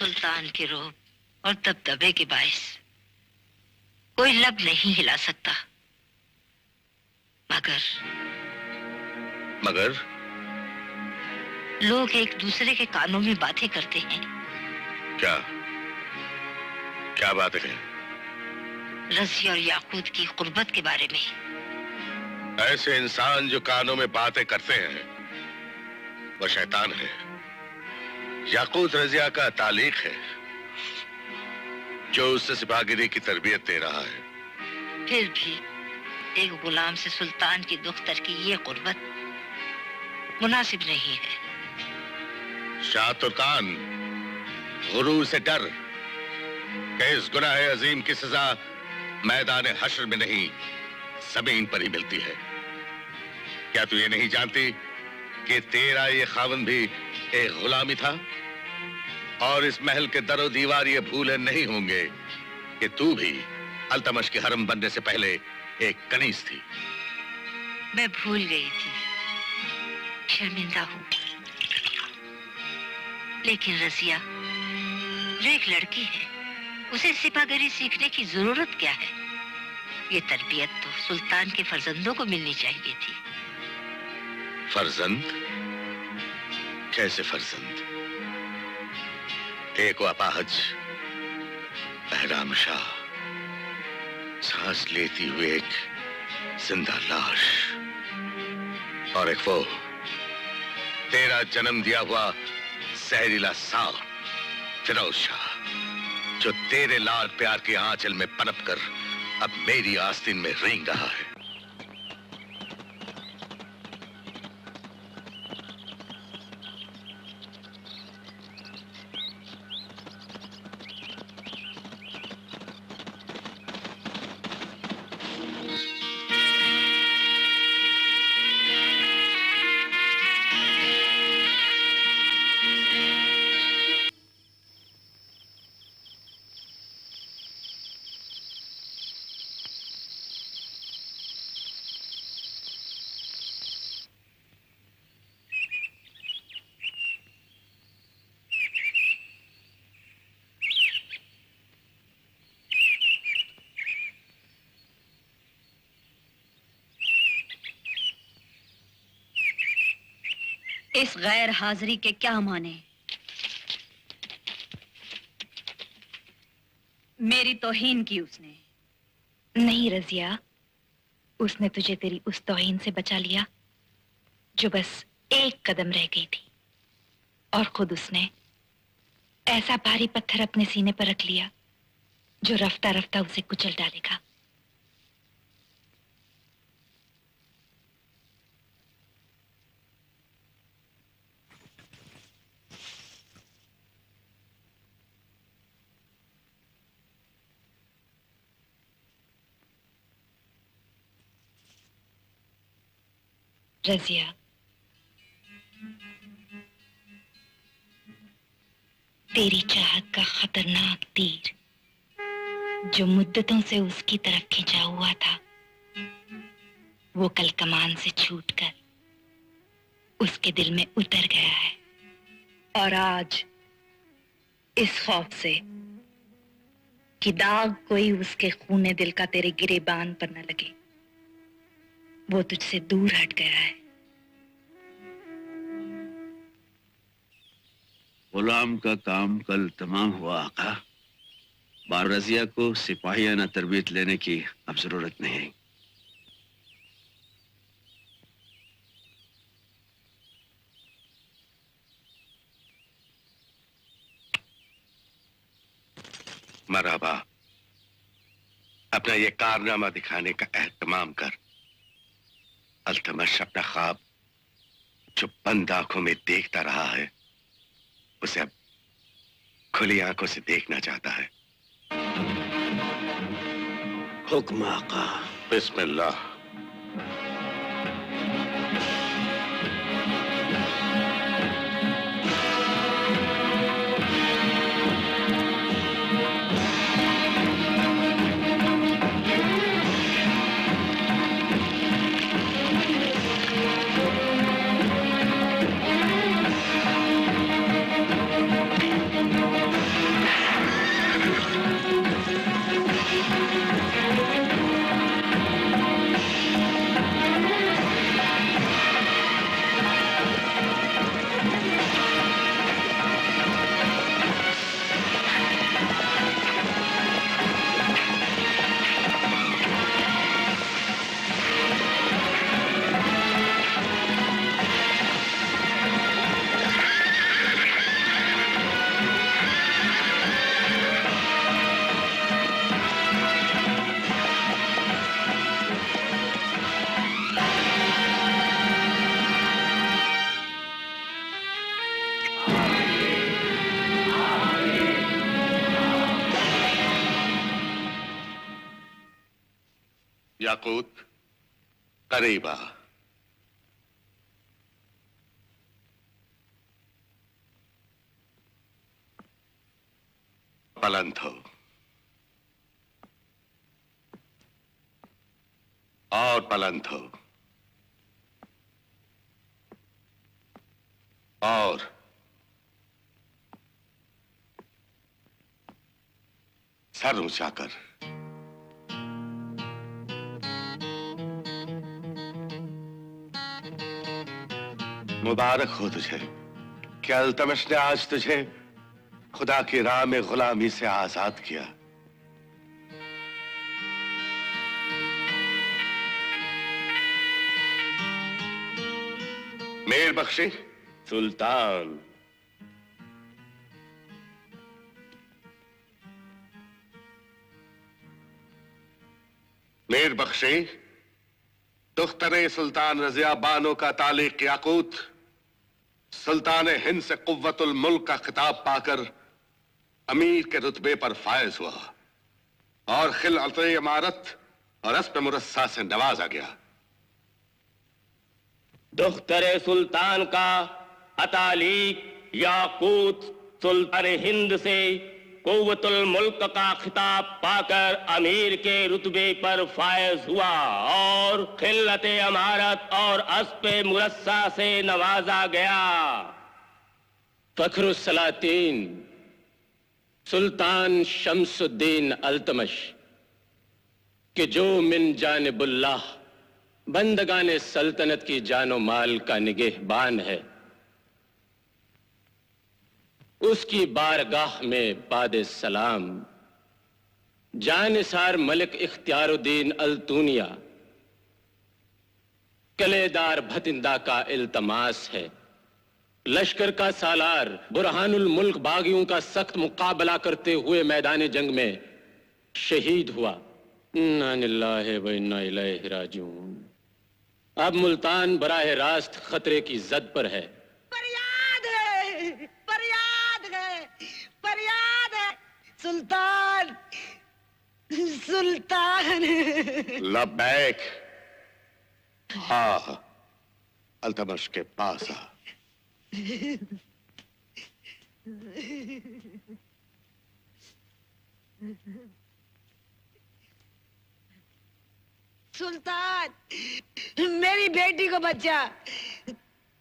सुल्तान के रोब और दबदबे के बायस कोई लब नहीं हिला सकता। मगर लोग एक दूसरे के कानों में बातें करते हैं। क्या क्या बातें हैं? रज़ी और याकूत की कुर्बत के बारे में। ऐसे इंसान जो कानों में बातें करते हैं वो शैतान है। याकूत रज़िया का तालीक है जो उससे सिपाहगिरी की तरबियत दे रहा है। फिर भी एक गुलाम से सुल्तान की दुख्तर की ये कुर्बत मुनासिब नहीं है। शाह तुर्कान, गुरूर से डर कि इस गुनाह अजीम की सजा मैदान हश्र में नहीं जमीन पर ही मिलती है। क्या तू ये नहीं जानती कि तेरा ये खावन भी एक गुलामी था? और इस महल के दरो दीवार ये भूले नहीं होंगे कि तू भी अल्तमश के हरम बनने से पहले एक कनीज थी। मैं भूल गई थी, शर्मिंदा हूं। लेकिन रज़िया जो एक लड़की है, उसे सिपाहगिरी सीखने की जरूरत क्या है? ये तरबियत तो सुल्तान के फर्जंदों को मिलनी चाहिए थी। फर्जंद? कैसे फर्जंद? एक अपाहज बहराम शाह, सांस लेती हुई एक जिंदा लाश, और एक वो तेरा जन्म दिया हुआ जहरीला सांप फिरोज शाह, जो तेरे लाल प्यार के आंचल में पनप कर अब मेरी आस्तीन में रेंग रहा है। इस गैर हाजिरी के क्या माने? मेरी तौहीन की उसने। नहीं रज़िया, उसने तुझे तेरी उस तौहीन से बचा लिया जो बस एक कदम रह गई थी, और खुद उसने ऐसा भारी पत्थर अपने सीने पर रख लिया जो रफ्ता रफ्ता उसे कुचल डालेगा। रज़िया, तेरी चाहत का खतरनाक तीर जो मुद्दतों से उसकी तरफ खिंचा हुआ था, वो कल कमान से छूटकर उसके दिल में उतर गया है। और आज इस खौफ से कि दाग कोई उसके खूने दिल का तेरे गिरेबान पर न लगे, वो तुझसे दूर हट गया है। गुलाम का काम कल तमाम हुआ आका। बार रज़िया को सिपाहियाना तरबियत लेने की अब जरूरत नहीं। मरहबा, अपना ये कारनामा दिखाने का एहतमाम कर। अल्तमश अपना ख्वाब जो बंद आंखों में देखता रहा है, उसे अब खुली आंखों से देखना चाहता है। हुक्म आका। बिस्मिल्लाह। याकूत, करीब आ। बुलंद हो और बुलंद हो और सर ऊंचा कर। मुबारक हो तुझे कि अल्तमश ने आज तुझे खुदा की राह में गुलामी से आजाद किया। मेर बख्शी सुल्तान। मेर बख्शी, दुख्तरे सुल्तान रजिया बानो का तालिक याकूत सुल्तान हिंद से कुव्वतुल मुल्क का खिताब पाकर अमीर के रुतबे पर फायज हुआ और खिलअत इमारत और अस्प मुरस्सा से नवाजा गया। दुख्तरे सुल्तान का अतालीक याकूत सुल्तान हिंद से कुव्वतुल मुल्क का खिताब पाकर अमीर के रुतबे पर फायज हुआ और खिलत अमारत और अस्पे मुरस्सा से नवाजा गया। फखरुस्सलातीन सुल्तान शम्सुद्दीन अल्तमश कि जो मिन जानिबुल्लाह बंदगाने सल्तनत की जानो माल का निगहबान है, उसकी बारगाह में बादे सलाम जानिसार मलिक इख्तियारुद्दीन अल्तूनिया कलेदार भतिंदा का इल्तमास है। लश्कर का सालार बुरहानुल मुल्क बागियों का सख्त मुकाबला करते हुए मैदान जंग में शहीद हुआ। इन्ना लिल्लाहि व इन्ना इलैहि राजिऊन। अब मुल्तान बराह रास्त खतरे की जद पर है। फरियाद है, फरियाद है, फरियाद है। सुल्तान, सुल्तान। लब्बैक। हाँ, अल्तमश के पास आ। सुल्तान, मेरी बेटी को बचा।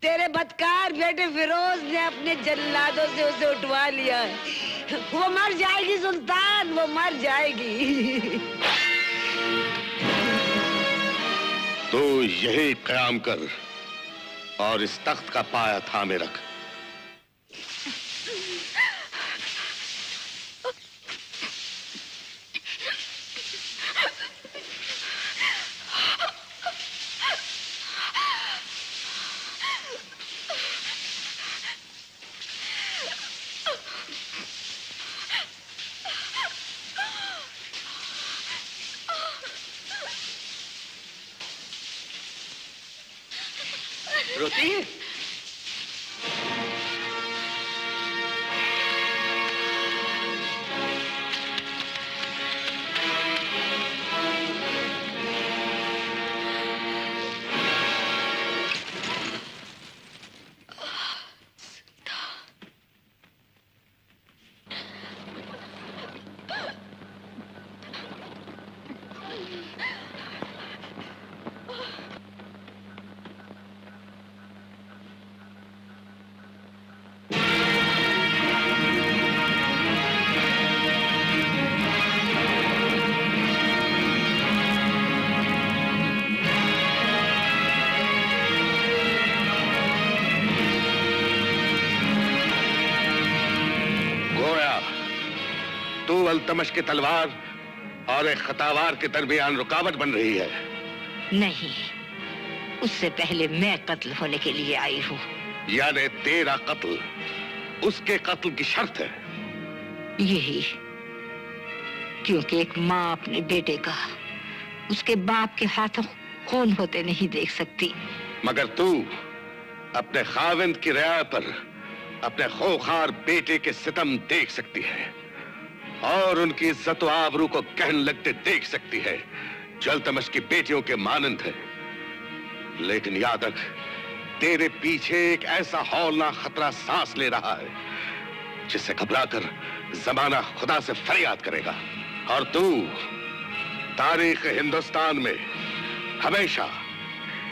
तेरे बदकार बेटे फिरोज ने अपने जल्लादों से उसे उठवा लिया है। वो मर जाएगी सुल्तान, वो मर जाएगी। तू यही क़याम कर और इस तख्त का पाया थामे रख। रोती है? अल्तमश की तलवार और एक खतावार के दरमियान रुकावट बन रही है। नहीं, उससे पहले मैं कत्ल होने के लिए आई हूँ। यानी तेरा कत्ल उसके कत्ल की शर्त है। यही, क्योंकि एक माँ अपने बेटे का उसके बाप के हाथों खून होते नहीं देख सकती। मगर तू अपने खाविंद की रिया पर अपने खूंखार बेटे के सितम देख सकती है और उनकी इज्जत व आबरू को गहन लगते देख सकती है। जो अल्तमश की बेटियों के मानंद है, लेकिन याद रख, तेरे पीछे एक ऐसा हौलनाक खतरा सांस ले रहा है जिससे घबराकर जमाना खुदा से फरियाद करेगा। और तू तारीख हिंदुस्तान में हमेशा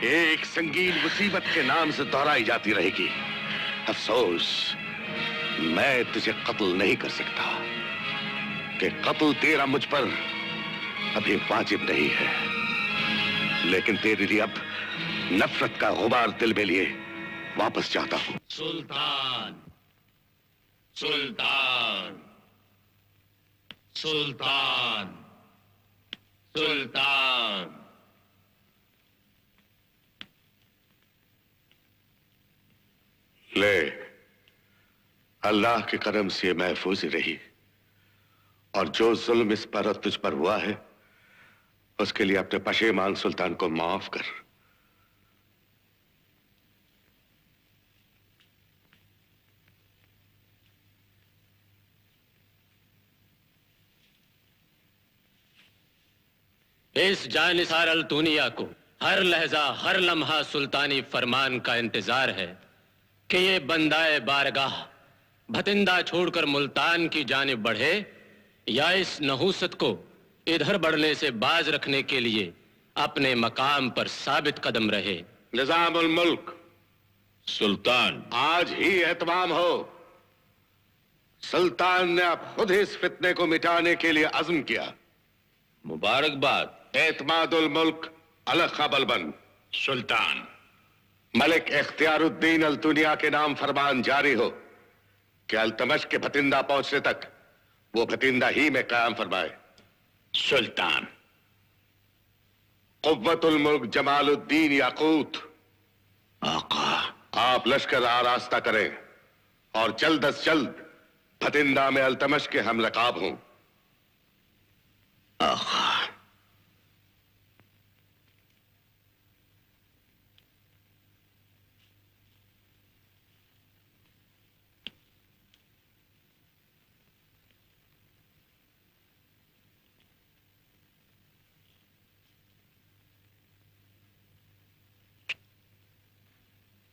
एक संगीन मुसीबत के नाम से दोहराई जाती रहेगी। अफसोस, मैं तुझे कत्ल नहीं कर सकता कि कत्ल तेरा मुझ पर अभी वाजिब नहीं है, लेकिन तेरे लिए अब नफरत का गुबार दिल में लिए वापस जाता हूं। सुल्तान, सुल्तान, सुल्तान, सुल्तान। ले, अल्लाह के करम से ये महफूज रही, और जो जुल्म इस पर और तुझ पर हुआ है उसके लिए अपने पशेमान सुल्तान को माफ कर। इस जानिसार अल्तुनिया को हर लहजा हर लम्हा सुल्तानी फरमान का इंतजार है कि ये बंदाए बारगाह भतिंदा छोड़कर मुल्तान की जानिब बढ़े, या इस नहूसत को इधर बढ़ने से बाज रखने के लिए अपने मकाम पर साबित कदम रहे। निजामुल मुल्क, सुल्तान, आज ही एहतमाम हो। सुल्तान ने अब खुद ही इस फितने को मिटाने के लिए अज़्म किया। मुबारकबाद। एतमादुल मुल्क अलग बलबन। सुल्तान, मलिक इख्तियारुद्दीन अल्तुनिया के नाम फरमान जारी हो कि अल्तमश के भतिंदा पहुंचने तक वो भतिंदा ही में कायम फरमाए। सुल्तान। कुव्वतुल मुल्क जमालुद्दीन याकूत, आका। आप लश्कर आरास्ता करें और जल्द अज जल्द भतिंदा में अल्तमश के हम रकाब हों। आका।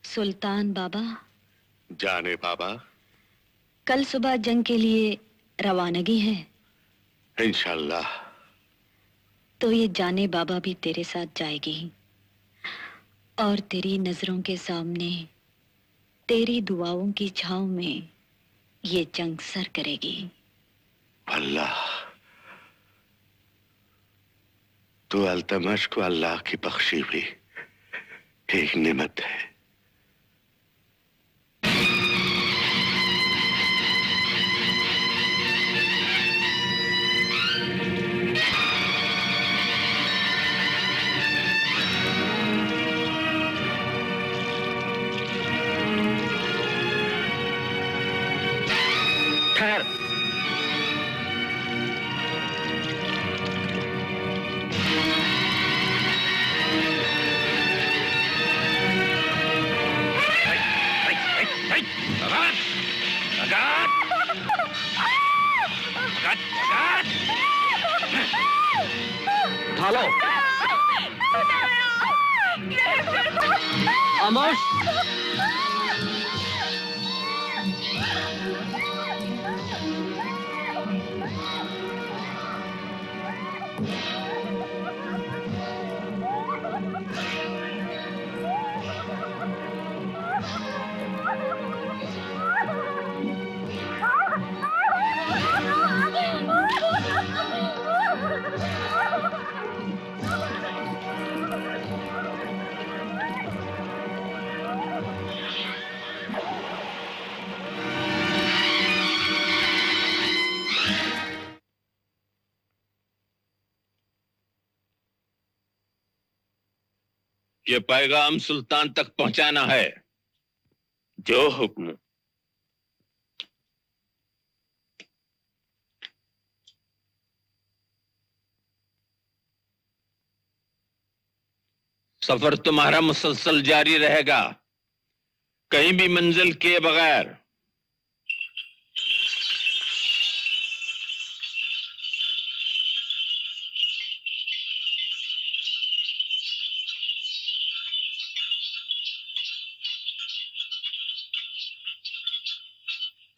सुल्तान बाबा, जाने बाबा, कल सुबह जंग के लिए रवानगी है। इंशाल्लाह। तो ये जाने बाबा भी तेरे साथ जाएगी और तेरी नजरों के सामने तेरी दुआओं की छांव में ये जंग सर करेगी। अल्लाह, तो अल्तमश को अल्लाह की बख्शी भी एक नेमत है। ठहर। उठा लो। खामोश। ये पैगाम सुल्तान तक पहुंचाना है। जो हुक्म। सफर तुम्हारा मुसलसल जारी रहेगा, कहीं भी मंजिल किए बगैर